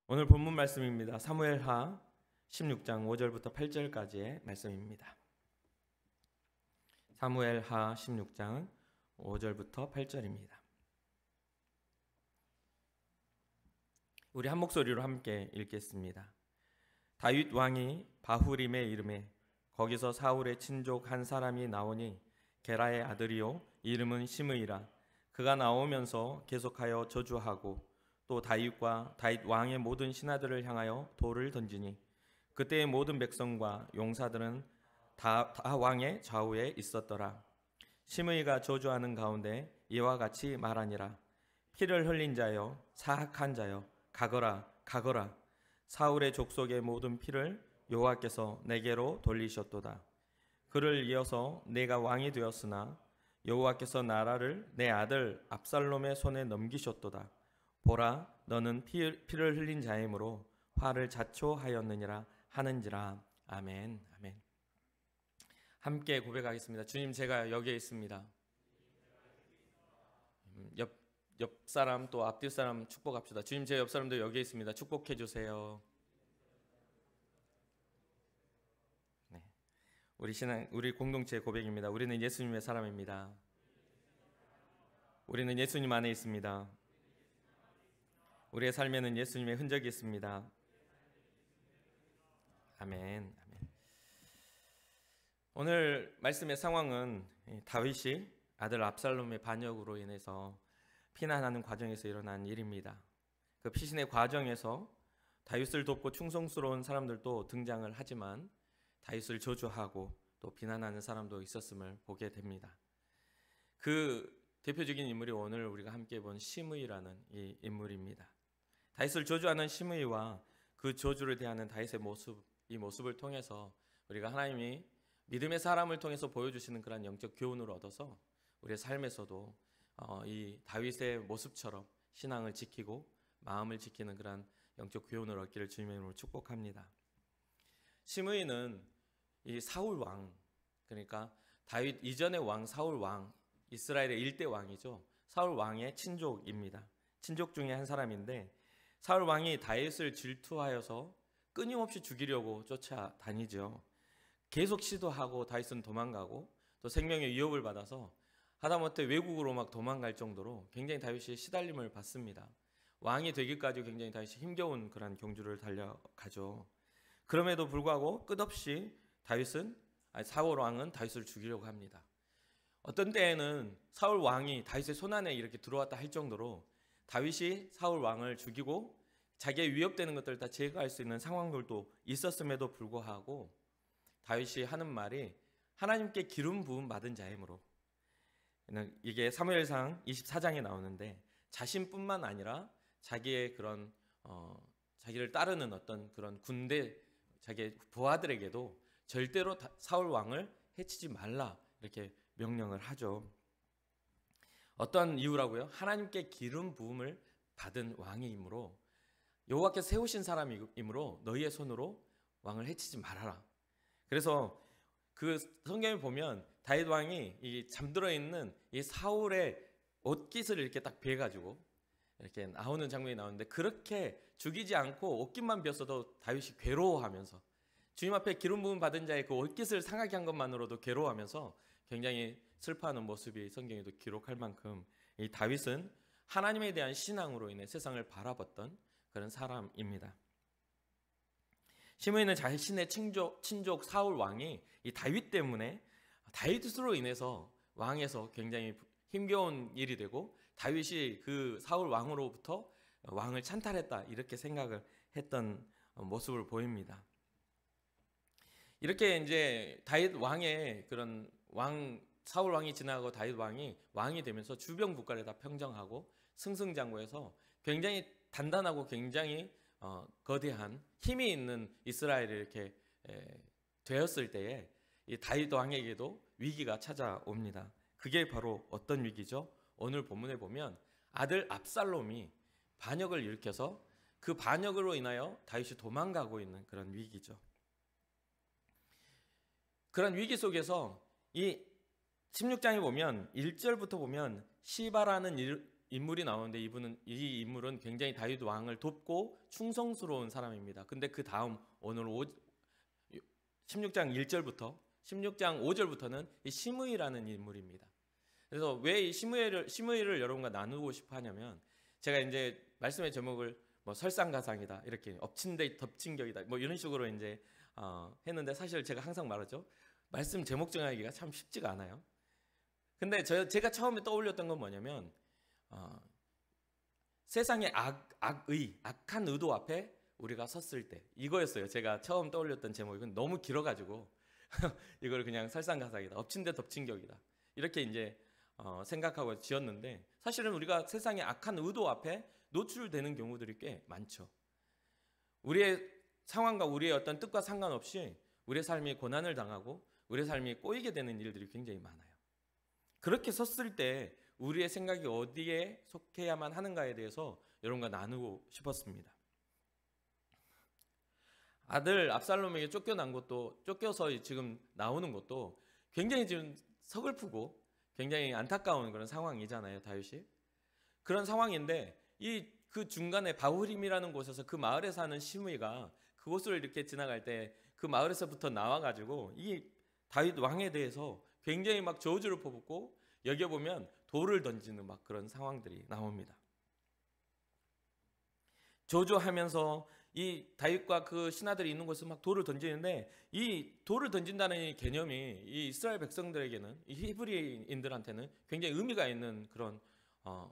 오늘 본문 말씀입니다. 사무엘하 16장 5절부터 8절까지의 말씀입니다. 사무엘하 16장 5절부터 8절입니다. 우리 한 목소리로 함께 읽겠습니다. 다윗 왕이 바후림에 이르매 거기서 사울의 친족 한 사람이 나오니 게라의 아들이요 이름은 시므이라. 그가 나오면서 계속하여 저주하고 또 다윗과 다윗 왕의 모든 신하들을 향하여 돌을 던지니 그때의 모든 백성과 용사들은 다 왕의 좌우에 있었더라. 시므이가 저주하는 가운데 이와 같이 말하니라. 피를 흘린 자여 사악한 자여 가거라 가거라. 사울의 족속의 모든 피를 여호와께서 내게로 돌리셨도다. 그를 이어서 내가 왕이 되었으나 여호와께서 나라를 내 아들 압살롬의 손에 넘기셨도다. 보라, 너는 피를 흘린 자이므로 화를 자초하였느니라 하는지라. 아멘. 아멘. 함께 고백하겠습니다. 주님, 제가 여기에 있습니다. 옆 사람 또 앞뒤 사람 축복합시다. 주님, 제 옆 사람도 여기에 있습니다. 축복해 주세요. 네. 우리 공동체의 고백입니다. 우리는 예수님의 사람입니다. 우리는 예수님 안에 있습니다. 우리의 삶에는 예수님의 흔적이 있습니다. 아멘. 아멘. 오늘 말씀의 상황은 다윗이 아들 압살롬의 반역으로 인해서 피난하는 과정에서 일어난 일입니다. 그 피신의 과정에서 다윗을 돕고 충성스러운 사람들도 등장을 하지만 다윗을 저주하고 또 비난하는 사람도 있었음을 보게 됩니다. 그 대표적인 인물이 오늘 우리가 함께 본 시므이라는 이 인물입니다. 다윗을 저주하는 시므이와 그 저주를 대하는 다윗의 모습, 이 모습을 통해서 우리가 하나님이 믿음의 사람을 통해서 보여주시는 그런 영적 교훈을 얻어서 우리의 삶에서도 이 다윗의 모습처럼 신앙을 지키고 마음을 지키는 그런 영적 교훈을 얻기를 주님의 이름으로 축복합니다. 시므이는 이 사울 왕, 그러니까 다윗 이전의 왕 사울 왕, 이스라엘의 일대 왕이죠. 사울 왕의 친족입니다. 친족 중에 한 사람인데 사울 왕이 다윗을 질투하여서 끊임없이 죽이려고 쫓아다니죠. 계속 시도하고 다윗은 도망가고 또 생명의 위협을 받아서 하다못해 외국으로 막 도망갈 정도로 굉장히 다윗이 시달림을 받습니다. 왕이 되기까지 굉장히 다윗이 힘겨운 그런 경주를 달려가죠. 그럼에도 불구하고 끝없이 사울 왕은 다윗을 죽이려고 합니다. 어떤 때에는 사울 왕이 다윗의 손안에 이렇게 들어왔다 할 정도로 다윗이 사울 왕을 죽이고 자기의 위협되는 것들을 다 제거할 수 있는 상황들도 있었음에도 불구하고 다윗이 하는 말이 하나님께 기름 부음 받은 자이므로, 이게 사무엘상 24장에 나오는데 자신뿐만 아니라 자기의 그런 자기를 따르는 어떤 그런 군대 자기의 부하들에게도 절대로 사울 왕을 해치지 말라 이렇게 명령을 하죠. 어떤 이유라고요? 하나님께 기름 부음을 받은 왕이므로 여호와께서 세우신 사람이므로 너희의 손으로 왕을 해치지 말아라. 그래서 그 성경에 보면 다윗 왕이 이 잠들어 있는 이 사울의 옷깃을 이렇게 딱 베가지고 이렇게 나오는 장면이 나오는데 그렇게 죽이지 않고 옷깃만 베었어도 다윗이 괴로워하면서 주님 앞에 기름 부음 받은 자의 그 옷깃을 상하게 한 것만으로도 괴로워하면서 굉장히 슬퍼하는 모습이 성경에도 기록할 만큼 이 다윗은 하나님에 대한 신앙으로 인해 세상을 바라봤던 그런 사람입니다. 시므이는 자신의 친족 사울 왕이 이 다윗 때문에 다윗으로 인해서 왕에서 굉장히 힘겨운 일이 되고 다윗이 그 사울 왕으로부터 왕을 찬탈했다 이렇게 생각을 했던 모습을 보입니다. 이렇게 이제 다윗 왕의 그런 사울 왕이 지나고 다윗 왕이 되면서 주변 국가를 다 평정하고 승승장구해서 굉장히 단단하고 굉장히 거대한 힘이 있는 이스라엘이 이렇게 되었을 때에 이 다윗 왕에게도 위기가 찾아옵니다. 그게 바로 어떤 위기죠? 오늘 본문에 보면 아들 압살롬이 반역을 일으켜서 그 반역으로 인하여 다윗이 도망가고 있는 그런 위기죠. 그런 위기 속에서 이 16장에 보면 1절부터 보면 시바라는 인물이 나오는데 이 인물은 굉장히 다윗 왕을 돕고 충성스러운 사람입니다. 근데 그 다음 오늘 16장 1절부터 16장 5절부터는 이 시므이라는 인물입니다. 그래서 왜 이 시므이를 여러분과 나누고 싶어 하냐면, 제가 이제 말씀의 제목을 뭐 설상가상이다, 이렇게 엎친 데 덮친 격이다, 뭐 이런 식으로 이제 했는데, 사실 제가 항상 말하죠. 말씀 제목 정하기가 참 쉽지가 않아요. 근데 제가 처음에 떠올렸던 건 뭐냐면, 세상의 악한 의도 앞에 우리가 섰을 때, 이거였어요. 제가 처음 떠올렸던 제목이. 이건 너무 길어가지고 이걸 그냥 설상가상이다, 엎친 데 덮친 격이다, 이렇게 이제 생각하고 지었는데, 사실은 우리가 세상의 악한 의도 앞에 노출되는 경우들이 꽤 많죠. 우리의 상황과 우리의 어떤 뜻과 상관없이 우리의 삶이 고난을 당하고 우리의 삶이 꼬이게 되는 일들이 굉장히 많아요. 그렇게 섰을 때 우리의 생각이 어디에 속해야만 하는가에 대해서 여러분과 나누고 싶었습니다. 아들 압살롬에게 쫓겨서 지금 나오는 것도 굉장히 지금 서글프고 굉장히 안타까운 그런 상황이잖아요, 다윗이. 그런 상황인데, 그 중간에 바후림이라는 곳에서 그 마을에 사는 시므이가 그곳을 이렇게 지나갈 때 그 마을에서부터 나와가지고 이 다윗 왕에 대해서 굉장히 막 저주를 퍼붓고, 여기 보면 돌을 던지는 막 그런 상황들이 나옵니다. 저주하면서 이 다윗과 그 신하들이 있는 곳에 막 돌을 던지는데, 이 돌을 던진다는 이 개념이 이 이스라엘 백성들에게는, 이 히브리인들한테는 굉장히 의미가 있는 그런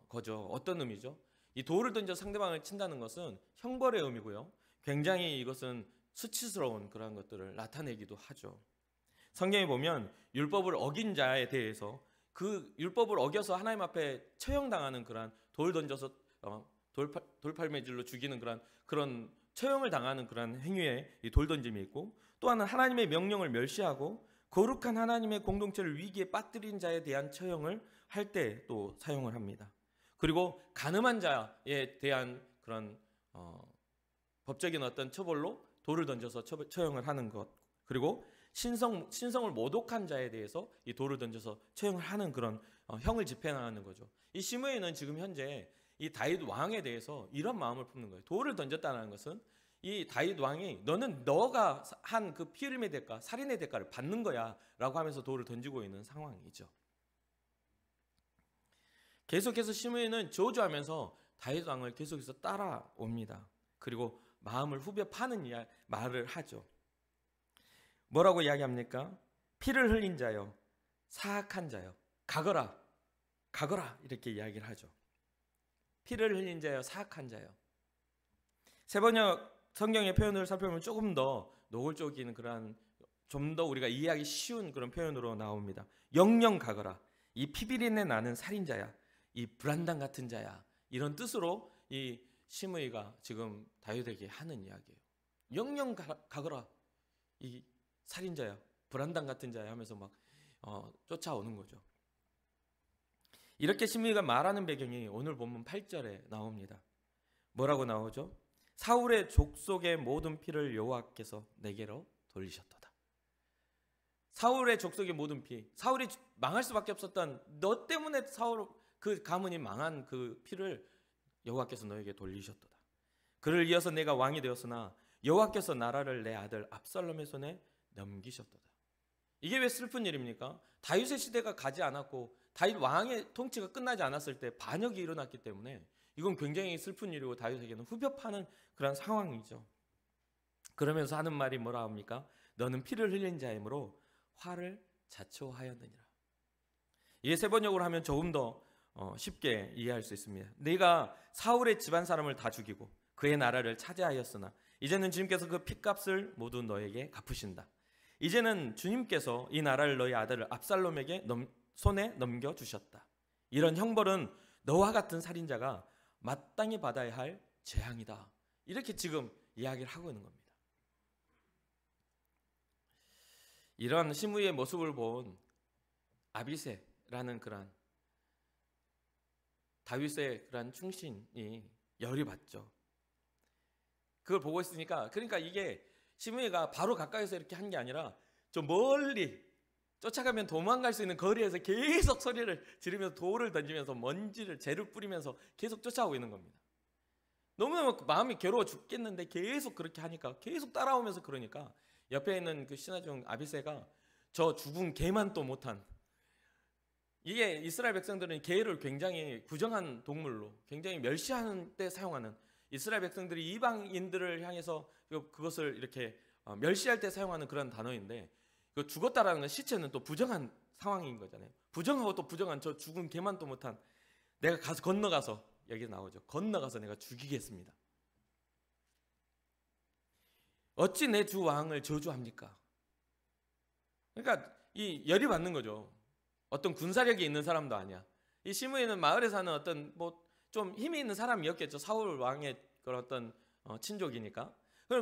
거죠. 어떤 의미죠? 이 돌을 던져 상대방을 친다는 것은 형벌의 의미고요, 굉장히 이것은 수치스러운 그런 것들을 나타내기도 하죠. 성경에 보면 율법을 어긴 자에 대해서, 그 율법을 어겨서 하나님 앞에 처형당하는 그런 돌 던져서 돌팔매질로 죽이는 그런 처형을 당하는 그런 행위에 이 돌 던짐이 있고, 또 하나는 하나님의 명령을 멸시하고 거룩한 하나님의 공동체를 위기에 빠뜨린 자에 대한 처형을 할 때 또 사용을 합니다. 그리고 간음한 자에 대한 그런 법적인 어떤 처벌로 돌을 던져서 처형을 하는 것, 그리고 신성을 모독한 자에 대해서 이 돌을 던져서 처형을 하는 그런 형을 집행하는 거죠. 이 시므이는 지금 현재 이 다윗 왕에 대해서 이런 마음을 품는 거예요. 돌을 던졌다는 것은 이 다윗 왕이 너가 한 그 피흘림의 대가, 살인의 대가를 받는 거야 라고 하면서 돌을 던지고 있는 상황이죠. 계속해서 시므이는 저주하면서 다윗 왕을 계속해서 따라옵니다. 그리고 마음을 후벼 파는 말을 하죠. 뭐라고 이야기합니까? 피를 흘린 자여, 사악한 자여, 가거라 이렇게 이야기를 하죠. 피를 흘린 자여, 사악한 자여. 세번역 성경의 표현을 살펴보면 조금 더 노골적인 그런, 좀 더 우리가 이해하기 쉬운 그런 표현으로 나옵니다. 영영 가거라, 이 피비린내 나는 살인자야, 이 불안당 같은 자야, 이런 뜻으로 이 시므이가 지금 다윗에게 하는 이야기예요. 영영 가거라, 이 살인자야, 불안당 같은 자야 하면서 막 쫓아오는 거죠. 이렇게 시므이가 말하는 배경이 오늘 본문 8절에 나옵니다. 뭐라고 나오죠? 사울의 족속의 모든 피를 여호와께서 내게로 돌리셨도다. 사울의 족속의 모든 피, 사울이 망할 수밖에 없었던, 너 때문에 사울 그 가문이 망한 그 피를 여호와께서 너에게 돌리셨도다. 그를 이어서 내가 왕이 되었으나 여호와께서 나라를 내 아들 압살롬의 손에 넘기셨도다. 이게 왜 슬픈 일입니까? 다윗의 시대가 가지 않았고 다윗 왕의 통치가 끝나지 않았을 때 반역이 일어났기 때문에 이건 굉장히 슬픈 일이고 다윗에게는 후벼 파는 그런 상황이죠. 그러면서 하는 말이 뭐라 합니까? 너는 피를 흘린 자이므로 화를 자초하였느니라. 이게 세번역으로 하면 조금 더 쉽게 이해할 수 있습니다. 네가 사울의 집안 사람을 다 죽이고 그의 나라를 차지하였으나 이제는 주님께서 그 핏값을 모두 너에게 갚으신다. 이제는 주님께서 이 나라를 너희 아들 압살롬에게 손에 넘겨주셨다. 이런 형벌은 너와 같은 살인자가 마땅히 받아야 할 재앙이다. 이렇게 지금 이야기를 하고 있는 겁니다. 이런 시므이의 모습을 본 아비새라는 그런 다윗의 그런 충신이 열이 받죠. 그걸 보고 있으니까, 그러니까 이게 시므이가 바로 가까이서 이렇게 한 게 아니라 좀 멀리 쫓아가면 도망갈 수 있는 거리에서 계속 소리를 지르면서 돌을 던지면서 먼지를 재를 뿌리면서 계속 쫓아오고 있는 겁니다. 너무너무 마음이 괴로워 죽겠는데 계속 그렇게 하니까, 계속 따라오면서 그러니까 옆에 있는 그 신하중 아비새가 저 죽은 개만 또 못한, 이게 이스라엘 백성들은 개를 굉장히 부정한 동물로 굉장히 멸시하는 때 사용하는, 이스라엘 백성들이 이방인들을 향해서 그것을 이렇게 멸시할 때 사용하는 그런 단어인데, 그 죽었다라는 건 시체는 또 부정한 상황인 거잖아요. 부정하고 또 부정한 저 죽은 개만 또 못한, 내가 가서 건너가서, 여기 나오죠, 건너가서 내가 죽이겠습니다. 어찌 내 주 왕을 저주합니까? 그러니까 이 열이 받는 거죠. 어떤 군사력이 있는 사람도 아니야. 이 시므이는 마을에 사는 어떤 뭐 좀 힘이 있는 사람이었겠죠. 사울 왕의 그런 어떤 친족이니까.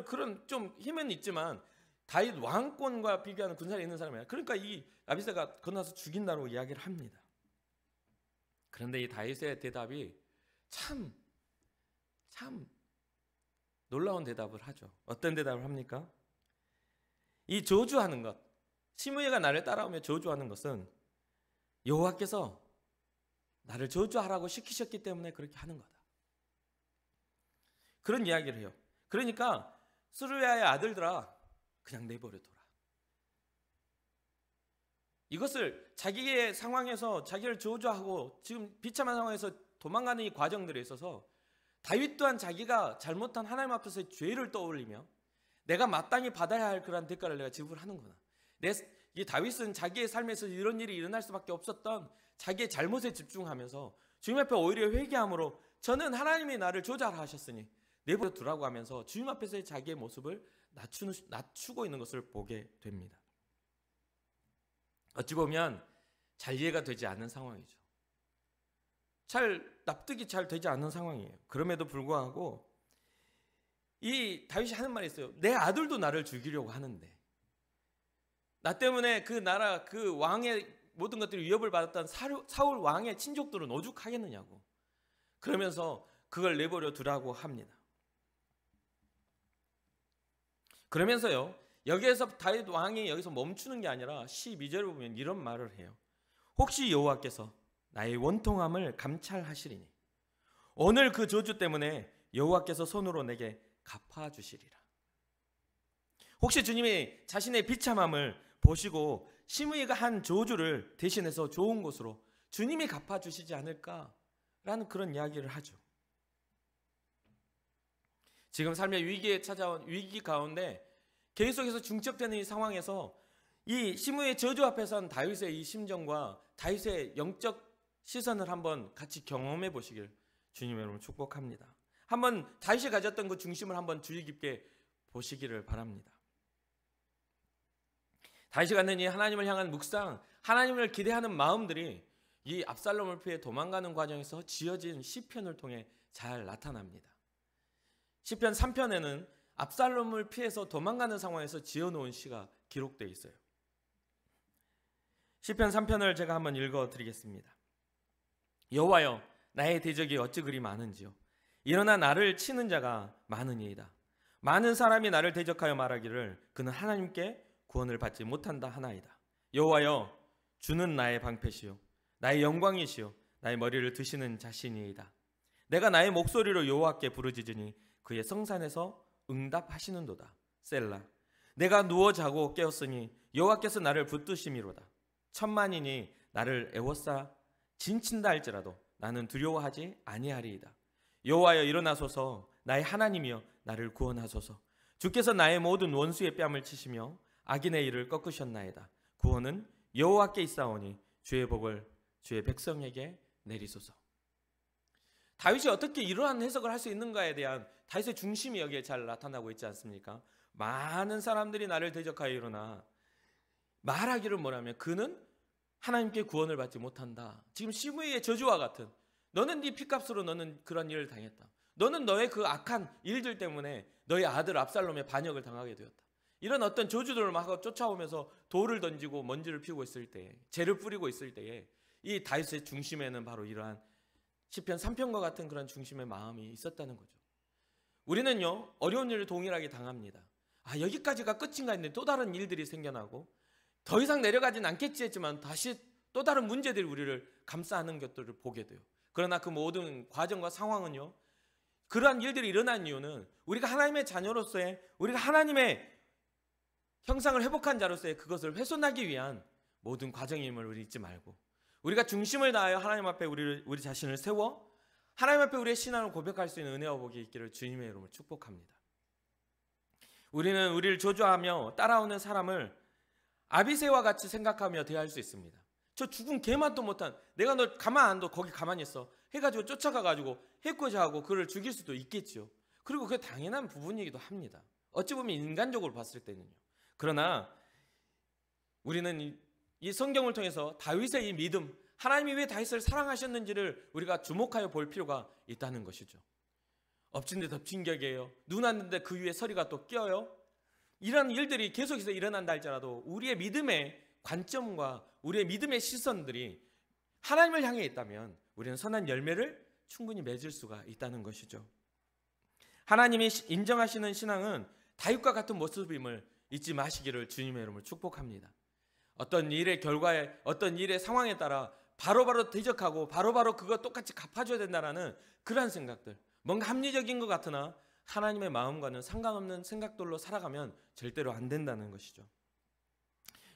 그런 좀 힘은 있지만 다윗 왕권과 비교하는 군사력이 있는 사람이야. 그러니까 이 아비새가 건너서 죽인다고 이야기를 합니다. 그런데 이 다윗의 대답이 참 놀라운 대답을 하죠. 어떤 대답을 합니까? 이 저주하는 것, 시므이가 나를 따라오며 저주하는 것은 여호와께서 나를 저주하라고 시키셨기 때문에 그렇게 하는 거다. 그런 이야기를 해요. 그러니까 스루야의 아들들아, 그냥 내버려둬라. 이것을 자기의 상황에서 자기를 저주하고 지금 비참한 상황에서 도망가는 이 과정들에 있어서 다윗 또한 자기가 잘못한 하나님 앞에서의 죄를 떠올리며 내가 마땅히 받아야 할 그런 대가를 내가 지불하는구나. 이 다윗은 자기의 삶에서 이런 일이 일어날 수밖에 없었던 자기의 잘못에 집중하면서 주님 앞에 오히려 회개함으로 저는 하나님이 나를 조절하라 하셨으니 내버려 두라고 하면서 주님 앞에서의 자기의 모습을 낮추고 있는 것을 보게 됩니다. 어찌 보면 잘 이해가 되지 않는 상황이죠. 잘 납득이 잘 되지 않는 상황이에요. 그럼에도 불구하고 이 다윗이 하는 말이 있어요. 내 아들도 나를 죽이려고 하는데, 나 때문에 그 나라 그 왕의 모든 것들이 위협을 받았던 사울 왕의 친족들은 오죽하겠느냐고. 그러면서 그걸 내버려 두라고 합니다. 그러면서요, 여기에서 다윗 왕이 여기서 멈추는 게 아니라 12절을 보면 이런 말을 해요. 혹시 여호와께서 나의 원통함을 감찰하시리니 오늘 그 저주 때문에 여호와께서 손으로 내게 갚아주시리라. 혹시 주님이 자신의 비참함을 보시고 시므이가 한 저주를 대신해서 좋은 것으로 주님이 갚아주시지 않을까라는 그런 이야기를 하죠. 지금 삶의 위기에 찾아온 위기 가운데 계속해서 중첩되는 이 상황에서 이 시므이의 저주 앞에 선 다윗의 이 심정과 다윗의 영적 시선을 한번 같이 경험해 보시길 주님의 이름으로 축복합니다. 한번 다윗이 가졌던 그 중심을 한번 주의 깊게 보시기를 바랍니다. 다윗이 갖는 이 하나님을 향한 묵상, 하나님을 기대하는 마음들이 이 압살롬을 피해 도망가는 과정에서 지어진 시편을 통해 잘 나타납니다. 시편 3편에는 압살롬을 피해서 도망가는 상황에서 지어놓은 시가 기록되어 있어요. 시편 3편을 제가 한번 읽어드리겠습니다. 여호와여, 나의 대적이 어찌 그리 많은지요. 일어나 나를 치는 자가 많으니이다. 많은 사람이 나를 대적하여 말하기를 그는 하나님께 구원을 받지 못한다 하나이다. 여호와여, 주는 나의 방패시요 나의 영광이시요 나의 머리를 드시는 자신이이다. 내가 나의 목소리로 여호와께 부르짖으니 그의 성산에서 응답하시는도다. 셀라. 내가 누워 자고 깨었으니 여호와께서 나를 붙드심이로다. 천만인이 나를 애워싸 진친다 할지라도 나는 두려워하지 아니하리이다. 여호와여, 일어나소서. 나의 하나님이여, 나를 구원하소서. 주께서 나의 모든 원수의 뺨을 치시며 악인의 일을 꺾으셨나이다. 구원은 여호와께 있사오니 주의 복을 주의 백성에게 내리소서. 다윗이 어떻게 이러한 해석을 할 수 있는가에 대한 다윗의 중심이 여기에 잘 나타나고 있지 않습니까? 많은 사람들이 나를 대적하여 일어나 말하기를 뭐라면 그는 하나님께 구원을 받지 못한다. 지금 시므이의 저주와 같은, 너는 네 피값으로 너는 그런 일을 당했다. 너는 너의 그 악한 일들 때문에 너의 아들 압살롬의 반역을 당하게 되었다. 이런 어떤 저주들을 막 쫓아오면서 돌을 던지고 먼지를 피우고 있을 때에, 재를 뿌리고 있을 때에 이 다윗의 중심에는 바로 이러한 시편 3편과 같은 그런 중심의 마음이 있었다는 거죠. 우리는요, 어려운 일을 동일하게 당합니다. 여기까지가 끝인가 했는데 또 다른 일들이 생겨나고 더 이상 내려가진 않겠지 했지만 다시 또 다른 문제들이 우리를 감싸는 것들을 보게 돼요. 그러나 그 모든 과정과 상황은요, 그러한 일들이 일어난 이유는 우리가 하나님의 자녀로서의, 우리가 하나님의 형상을 회복한 자로서의 그것을 훼손하기 위한 모든 과정임을 우리 잊지 말고, 우리가 중심을 다하여 하나님 앞에 우리 자신을 세워 하나님 앞에 우리의 신앙을 고백할 수 있는 은혜와 복이 있기를 주님의 이름으로 축복합니다. 우리는 우리를 저주하며 따라오는 사람을 아비새와 같이 생각하며 대할 수 있습니다. 저 죽은 개만도 못한, 내가 너 가만 안 둬, 거기 가만히 있어 해가지고 쫓아가가지고 해코지하고 그를 죽일 수도 있겠죠. 그리고 그게 당연한 부분이기도 합니다. 어찌 보면 인간적으로 봤을 때는요. 그러나 우리는 이 성경을 통해서 다윗의 이 믿음, 하나님이 왜 다윗을 사랑하셨는지를 우리가 주목하여 볼 필요가 있다는 것이죠. 엎친 데 덮친 격이에요. 눈 왔는데 그 위에 서리가 또 껴요. 이런 일들이 계속해서 일어난다 할지라도 우리의 믿음의 관점과 우리의 믿음의 시선들이 하나님을 향해 있다면 우리는 선한 열매를 충분히 맺을 수가 있다는 것이죠. 하나님이 인정하시는 신앙은 다윗과 같은 모습임을 잊지 마시기를 주님의 이름으로 축복합니다. 어떤 일의 결과에, 어떤 일의 상황에 따라 바로바로 대적하고 바로바로 그거 똑같이 갚아줘야 된다라는 그런 생각들, 뭔가 합리적인 것 같으나 하나님의 마음과는 상관없는 생각들로 살아가면 절대로 안 된다는 것이죠.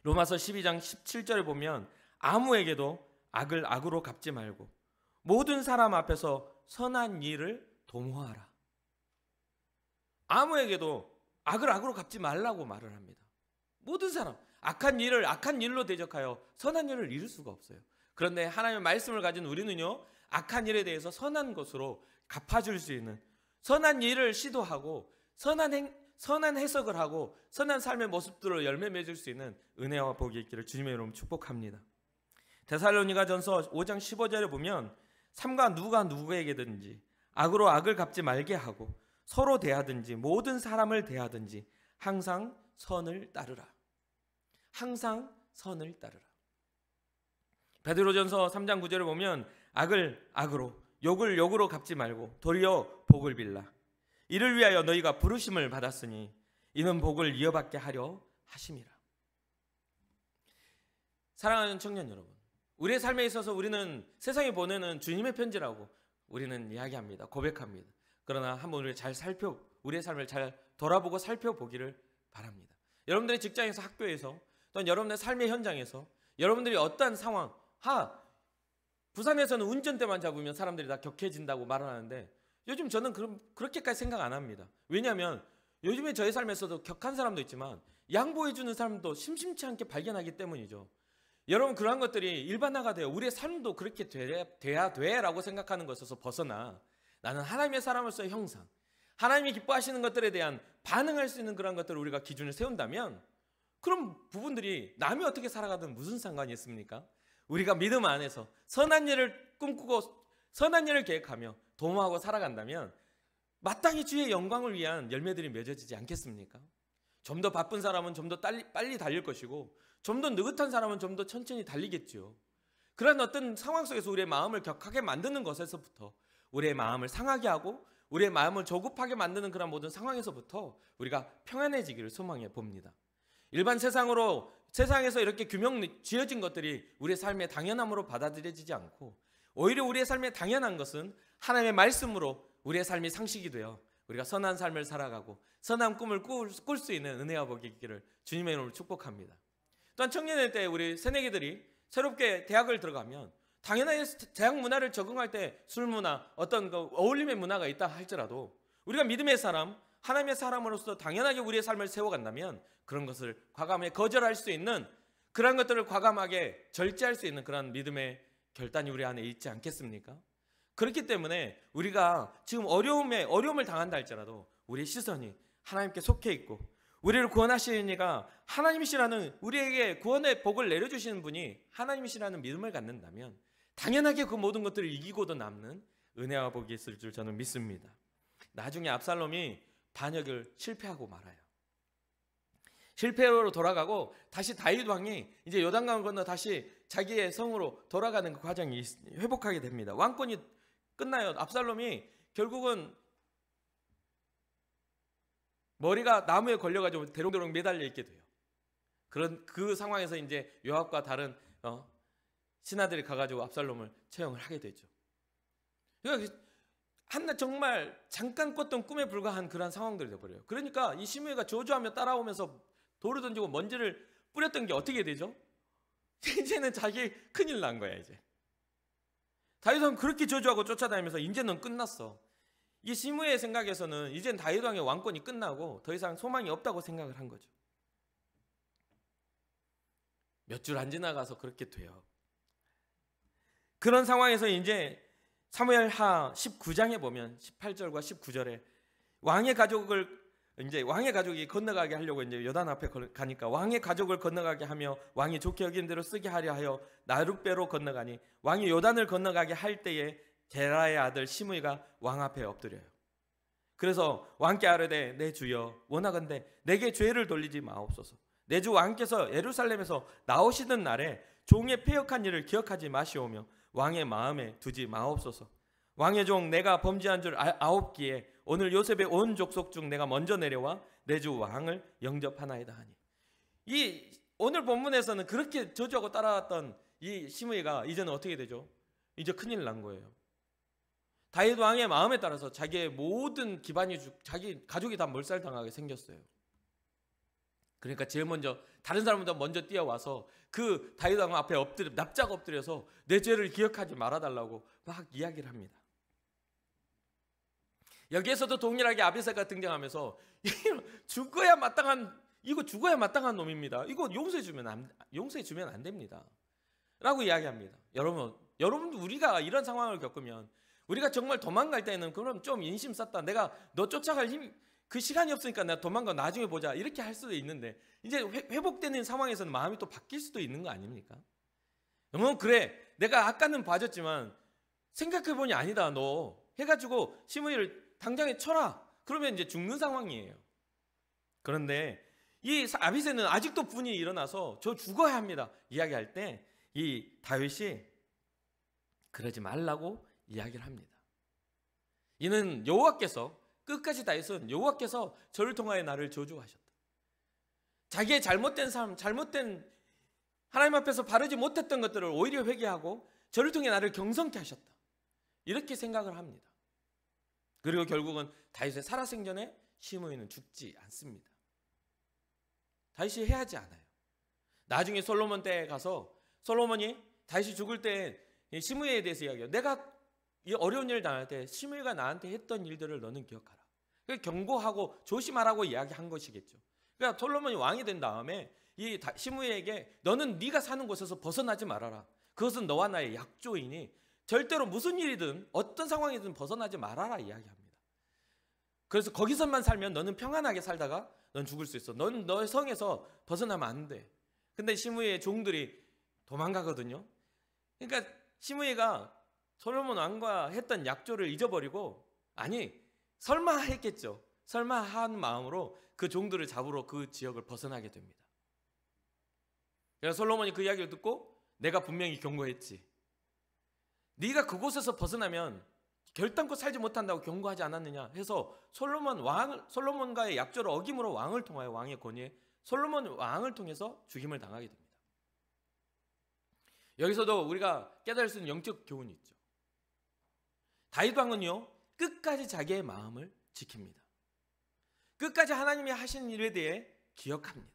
로마서 12장 17절에 보면 아무에게도 악을 악으로 갚지 말고 모든 사람 앞에서 선한 일을 도모하라. 아무에게도 악을 악으로 갚지 말라고 말을 합니다. 모든 사람, 악한 일을 악한 일로 대적하여 선한 일을 이룰 수가 없어요. 그런데 하나님의 말씀을 가진 우리는요, 악한 일에 대해서 선한 것으로 갚아줄 수 있는, 선한 일을 시도하고 선한 해석을 하고 선한 삶의 모습들을 열매 맺을 수 있는 은혜와 복이 있기를 주님의 이름으로 축복합니다. 데살로니가전서 5장 15절에 보면 삼가 누가 누구에게든지 악으로 악을 갚지 말게 하고 서로 대하든지 모든 사람을 대하든지 항상 선을 따르라. 항상 선을 따르라. 베드로전서 3장 9절을 보면 악을 악으로 욕을 욕으로 갚지 말고 도리어 복을 빌라. 이를 위하여 너희가 부르심을 받았으니 이는 복을 이어받게 하려 하심이라. 사랑하는 청년 여러분, 우리의 삶에 있어서 우리는 세상에 보내는 주님의 편지라고 우리는 이야기합니다. 고백합니다. 그러나 한번 우리의 삶을 잘 돌아보고 살펴보기를 바랍니다. 여러분들의 직장에서, 학교에서, 또는 여러분의 삶의 현장에서 여러분들이 어떠한 상황, 부산에서는 운전대만 잡으면 사람들이 다 격해진다고 말을 하는데 요즘 저는 그렇게까지 생각 안 합니다. 왜냐하면 요즘에 저의 삶에서도 격한 사람도 있지만 양보해주는 사람도 심심치 않게 발견하기 때문이죠. 여러분, 그러한 것들이 일반화가 돼요. 우리의 삶도 그렇게 돼야 돼라고 생각하는 것에서 벗어나 나는 하나님의 사람으로서의 형상, 하나님이 기뻐하시는 것들에 대한 반응할 수 있는 그런 것들을 우리가 기준을 세운다면 그런 부분들이 남이 어떻게 살아가든 무슨 상관이 있습니까? 우리가 믿음 안에서 선한 일을 꿈꾸고 선한 일을 계획하며 도모하고 살아간다면 마땅히 주의 영광을 위한 열매들이 맺어지지 않겠습니까? 좀 더 바쁜 사람은 좀 더 빨리 달릴 것이고 좀 더 느긋한 사람은 좀 더 천천히 달리겠죠. 그런 어떤 상황 속에서 우리의 마음을 격하게 만드는 것에서부터, 우리의 마음을 상하게 하고 우리의 마음을 조급하게 만드는 그런 모든 상황에서부터 우리가 평안해지기를 소망해 봅니다. 일반 세상에서 이렇게 규명 지어진 것들이 우리의 삶의 당연함으로 받아들여지지 않고 오히려 우리의 삶의 당연한 것은 하나님의 말씀으로 우리의 삶이 상식이 되어 우리가 선한 삶을 살아가고 선한 꿈을 꿀 수 있는 은혜와 복이 있기를 주님의 이름으로 축복합니다. 또한 청년일 때 우리 새내기들이 새롭게 대학을 들어가면 당연하게 대학 문화를 적응할 때 술 문화, 어떤 그 어울림의 문화가 있다 할지라도 우리가 믿음의 사람, 하나님의 사람으로서 당연하게 우리의 삶을 세워간다면 그런 것을 과감하게 거절할 수 있는, 그런 것들을 과감하게 절제할 수 있는 그런 믿음의 결단이 우리 안에 있지 않겠습니까? 그렇기 때문에 우리가 지금 어려움을 당한다 할지라도 우리의 시선이 하나님께 속해 있고 우리를 구원하시는 이가 하나님이시라는, 우리에게 구원의 복을 내려주시는 분이 하나님이시라는 믿음을 갖는다면 당연하게 그 모든 것들을 이기고도 남는 은혜와 복이 있을 줄 저는 믿습니다. 나중에 압살롬이 반역을 실패하고 말아요. 실패로 돌아가고 다시 다윗 왕이 이제 요단강을 건너 다시 자기의 성으로 돌아가는 그 과정이 회복하게 됩니다. 왕권이 끝나요. 압살롬이 결국은 머리가 나무에 걸려가지고 대롱대롱 매달려 있게 돼요. 그 상황에서 이제 요압과 다른 신하들이 가가지고 압살롬을 처형을 하게 되죠. 그러니까 정말 잠깐 꿨던 꿈에 불과한 그런 상황들이 돼버려요. 그러니까 이 시므이가 저주하며 따라오면서 돌을 던지고 먼지를 뿌렸던 게 어떻게 되죠? 이제는 자기 큰일 난 거야. 이제 다윗왕은 그렇게 저주하고 쫓아다니면서 이제는 끝났어. 이 시므이의 생각에서는 이젠 다윗왕의 왕권이 끝나고 더 이상 소망이 없다고 생각을 한 거죠. 몇 줄 안 지나가서 그렇게 돼요. 그런 상황에서 이제 사무엘하 19장에 보면 18절과 19절에 왕의 가족이 건너가게 하려고 이제 요단 앞에 가니까 왕의 가족을 건너가게 하며 왕이 좋게 여긴 대로 쓰게 하려 하여 나룻배로 건너가니 왕이 요단을 건너가게 할 때에 게라의 아들 시므이가 왕 앞에 엎드려요. 그래서 왕께 아뢰되 내 주여 원하건대 내게 죄를 돌리지 마옵소서. 내 주 왕께서 예루살렘에서 나오시던 날에 종의 패역한 일을 기억하지 마시오며 왕의 마음에 두지 마옵소서. 왕의 종 내가 범죄한 줄 아옵기에 오늘 요셉의 온 족속 중 내가 먼저 내려와 내 주 왕을 영접하나이다 하니. 이 오늘 본문에서는 그렇게 저주하고 따라왔던 이 시므이가 이제는 어떻게 되죠? 이제 큰일 난 거예요. 다윗 왕의 마음에 따라서 자기의 모든 기반이 자기 가족이 다 몰살당하게 생겼어요. 그러니까 제일 먼저 다른 사람보다 먼저 뛰어와서 그 다윗 왕 앞에 납작 엎드려서 내 죄를 기억하지 말아달라고 막 이야기를 합니다. 여기에서도 동일하게 아비새가 등장하면서 죽어야 마땅한 놈입니다. 이거 용서해 주면 안 됩니다. 라고 이야기합니다. 여러분도 우리가 이런 상황을 겪으면 우리가 정말 도망갈 때는 그럼 좀 인심 썼다. 내가 너 쫓아갈 그 시간이 없으니까 내가 도망가 나중에 보자 이렇게 할 수도 있는데 이제 회복되는 상황에서는 마음이 또 바뀔 수도 있는 거 아닙니까? 그래 내가 아까는 봐줬지만 생각해보니 아니다 너 해가지고 시므이를 당장에 쳐라. 그러면 이제 죽는 상황이에요. 그런데 이 아비새는 아직도 분이 일어나서 저 죽어야 합니다 이야기할 때 이 다윗이 그러지 말라고 이야기를 합니다. 이는 여호와께서 끝까지 다윗은 여호와께서 저를 통하여 나를 저주하셨다. 자기의 잘못된 삶, 잘못된 하나님 앞에서 바르지 못했던 것들을 오히려 회개하고 저를 통해 나를 경성케 하셨다. 이렇게 생각을 합니다. 그리고 결국은 다윗의 살아생전에 시므이는 죽지 않습니다. 다윗이 해하지 않아요. 나중에 솔로몬 때에 가서 솔로몬이 다윗이 죽을 때 시므이에 대해서 이야기해요. 내가 이 어려운 일을 당할 때 시므이가 나한테 했던 일들을 너는 기억하라. 경고하고 조심하라고 이야기한 것이겠죠. 그러니까 솔로몬이 왕이 된 다음에 이 시므이에게 너는 네가 사는 곳에서 벗어나지 말아라. 그것은 너와 나의 약조이니 절대로 무슨 일이든 어떤 상황이든 벗어나지 말아라 이야기합니다. 그래서 거기서만 살면 너는 평안하게 살다가 넌 죽을 수 있어. 너는 너의 성에서 벗어나면 안 돼. 근데 시므이의 종들이 도망가거든요. 그러니까 시므이가 솔로몬 왕과 했던 약조를 잊어버리고 설마 했겠죠. 설마 한 마음으로 그 종들을 잡으러 그 지역을 벗어나게 됩니다. 그래서 솔로몬이 그 이야기를 듣고 내가 분명히 경고했지. 네가 그곳에서 벗어나면 결단코 살지 못한다고 경고하지 않았느냐 해서 솔로몬과의 약조를 어김으로 왕을 통하여 왕의 권위에 솔로몬 왕을 통해서 죽임을 당하게 됩니다. 여기서도 우리가 깨달을 수 있는 영적 교훈이 있죠. 다윗 왕은요 끝까지 자기의 마음을 지킵니다. 끝까지 하나님이 하신 일에 대해 기억합니다.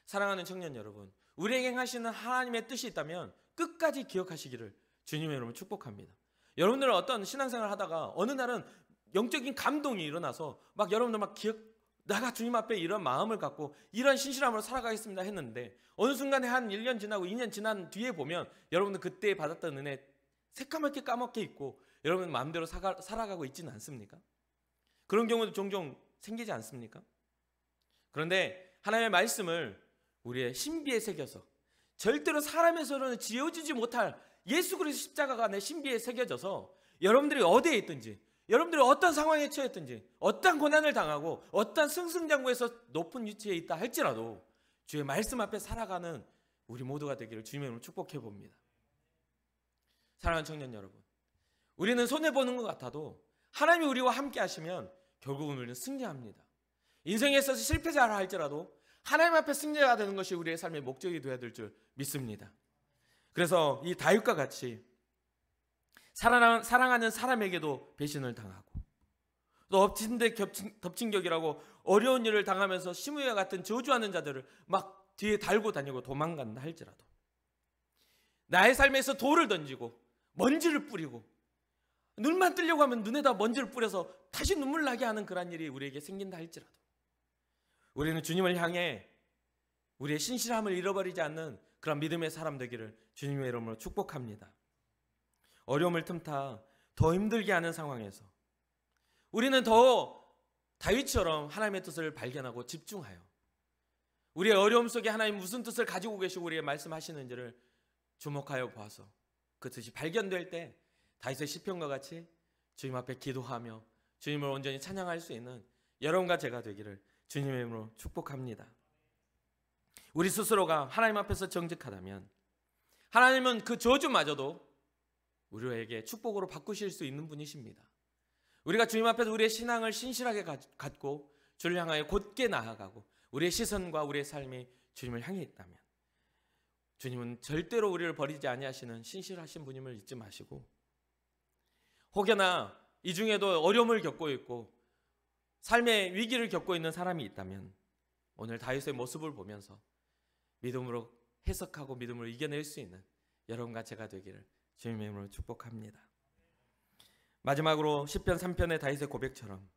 사랑하는 청년 여러분, 우리에게 행하시는 하나님의 뜻이 있다면 끝까지 기억하시기를 주님의 이름으로 축복합니다. 여러분들은 어떤 신앙생활을 하다가 어느 날은 영적인 감동이 일어나서 막 여러분들 내가 주님 앞에 이런 마음을 갖고 이런 신실함으로 살아가겠습니다 했는데 어느 순간에 한 1년 지나고 2년 지난 뒤에 보면 여러분들 그때 받았던 은혜 새까맣게 까먹게 있고 여러분 마음대로 살아가고 있지는 않습니까? 그런 경우도 종종 생기지 않습니까? 그런데 하나님의 말씀을 우리의 신비에 새겨서 절대로 사람의 손으로는 지어지지 못할 예수 그리스도 십자가가 내 신비에 새겨져서 여러분들이 어디에 있든지 여러분들이 어떤 상황에 처했든지 어떤 고난을 당하고 어떤 승승장구에서 높은 위치에 있다 할지라도 주의 말씀 앞에 살아가는 우리 모두가 되기를 주님의 이름으로 축복해 봅니다. 사랑하는 청년 여러분, 우리는 손해보는 것 같아도 하나님이 우리와 함께 하시면 결국은 우리는 승리합니다. 인생에 있어서 실패자라 할지라도 하나님 앞에 승리가 되는 것이 우리의 삶의 목적이 되어야 될 줄 믿습니다. 그래서 이 다윗과 같이 사랑하는 사람에게도 배신을 당하고 또 엎친 데 덮친 격이라고 어려운 일을 당하면서 시므야 같은 저주하는 자들을 막 뒤에 달고 다니고 도망간다 할지라도 나의 삶에서 돌을 던지고 먼지를 뿌리고 눈만 뜨려고 하면 눈에다 먼지를 뿌려서 다시 눈물 나게 하는 그런 일이 우리에게 생긴다 할지라도 우리는 주님을 향해 우리의 신실함을 잃어버리지 않는 그런 믿음의 사람 되기를 주님의 이름으로 축복합니다. 어려움을 틈타 더 힘들게 하는 상황에서 우리는 더 다윗처럼 하나님의 뜻을 발견하고 집중하여 우리의 어려움 속에 하나님 무슨 뜻을 가지고 계시고 우리에게 말씀하시는지를 주목하여 보아서 그 뜻이 발견될 때 다윗의 시편과 같이 주님 앞에 기도하며 주님을 온전히 찬양할 수 있는 여러분과 제가 되기를 주님의 이름으로 축복합니다. 우리 스스로가 하나님 앞에서 정직하다면 하나님은 그 저주마저도 우리에게 축복으로 바꾸실 수 있는 분이십니다. 우리가 주님 앞에서 우리의 신앙을 신실하게 갖고 주를 향하여 곧게 나아가고 우리의 시선과 우리의 삶이 주님을 향해 있다면 주님은 절대로 우리를 버리지 아니하시는 신실하신 분임을 잊지 마시고 혹여나 이 중에도 어려움을 겪고 있고 삶의 위기를 겪고 있는 사람이 있다면 오늘 다윗의 모습을 보면서 믿음으로 해석하고 믿음으로 이겨낼 수 있는 여러분과 제가 되기를 주님의 이름으로 축복합니다. 마지막으로 시편 3편의 다윗의 고백처럼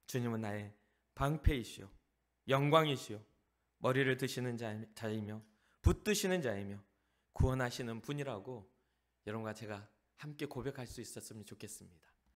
주님은 나의 방패이시오 영광이시오 머리를 드시는 자이며 붙드시는 자이며 구원하시는 분이라고 여러분과 제가 함께 고백할 수 있었으면 좋겠습니다.